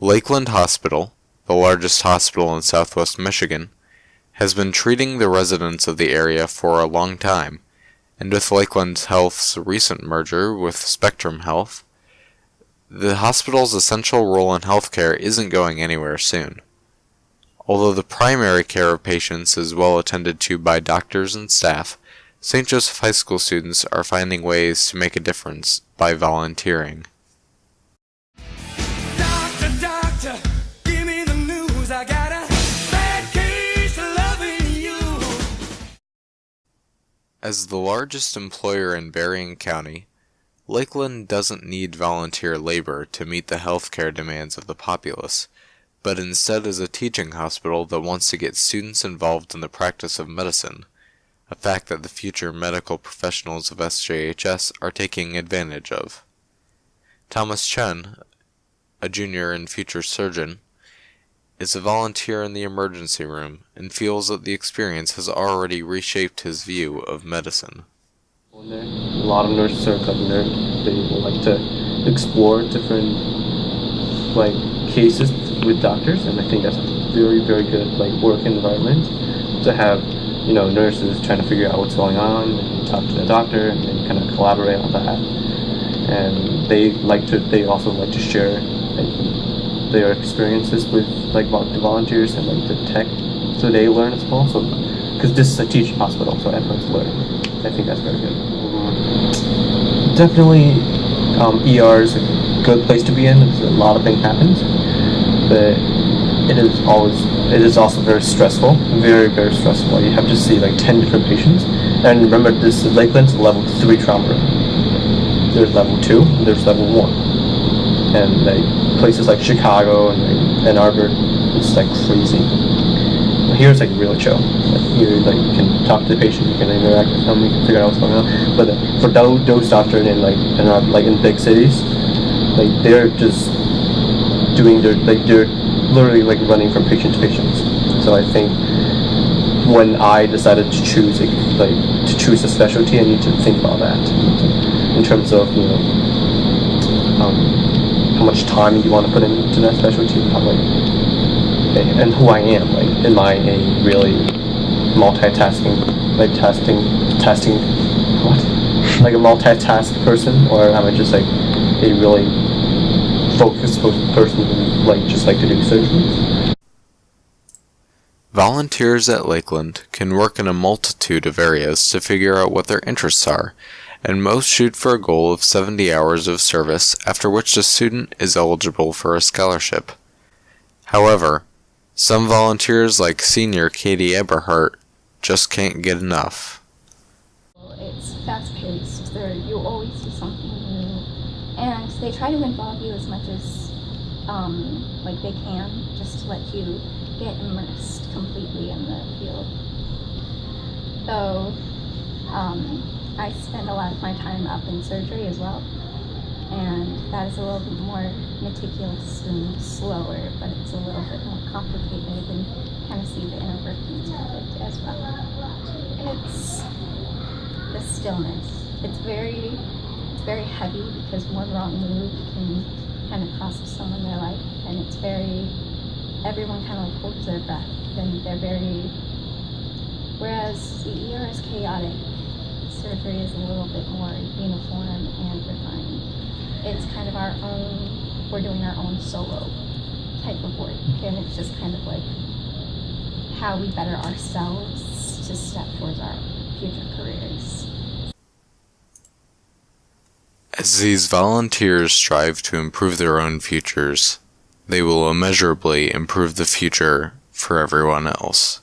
Lakeland Hospital, the largest hospital in southwest Michigan, has been treating the residents of the area for a long time, and with Lakeland Health's recent merger with Spectrum Health, the hospital's essential role in healthcare isn't going anywhere soon. Although the primary care of patients is well attended to by doctors and staff, St. Joseph High School students are finding ways to make a difference by volunteering. Doctor, give me the news. I got a bad case of loving you. As the largest employer in Berrien County, Lakeland doesn't need volunteer labor to meet the healthcare demands of the populace, but instead is a teaching hospital that wants to get students involved in the practice of medicine, a fact that the future medical professionals of SJHS are taking advantage of. Thomas Chen, a junior and future surgeon, is a volunteer in the emergency room and feels that the experience has already reshaped his view of medicine. A lot of nurses are nerds. They like to explore different cases with doctors, and I think that's a very, very good work environment to have nurses trying to figure out what's going on and talk to the doctor and then kind of collaborate on that. And they also like to share their experiences with the volunteers and the tech, so they learn as well. So because this is a teaching hospital, so everyone's learning. I think that's very good. Definitely, ER is a good place to be in. There's a lot of things happens, but it is also very stressful. Very, very stressful. You have to see 10 different patients, and remember, this Lakeland's level 3 trauma room. There's level 2, and there's level 1, and places like Chicago and Ann Arbor, it's crazy. Here it's really chill. Here you can talk to the patient, you can interact with them, you can figure out what's going on. But for those doctors in big cities, they're just doing they're literally running from patient to patient. So I think when I decided to choose a specialty, I need to think about that in terms of how much time you want to put into that specialty, and who I am. Am I a really multitasking, a multitask person, or am I just a really focused person who just like to do surgery? Volunteers at Lakeland can work in a multitude of areas to figure out what their interests are, and most shoot for a goal of 70 hours of service, after which the student is eligible for a scholarship. However, some volunteers like senior Katie Eberhardt just can't get enough. It's fast-paced. You always do something new, and they try to involve you as much as they can, just to let you get immersed completely in the field. Though I spend a lot of my time up in surgery as well, and that is a little bit more meticulous and slower, but it's a little bit more complicated, and kind of see the inner workings of it as well. It's the stillness. It's very heavy, because one wrong move can kind of cost someone their life, and it's everyone kind of holds their breath, and they're whereas the ER is chaotic, surgery is a little bit more uniform and refined. It's kind of we're doing our own solo type of work, and it's just kind of how we better ourselves to step towards our future careers. As these volunteers strive to improve their own futures, they will immeasurably improve the future for everyone else.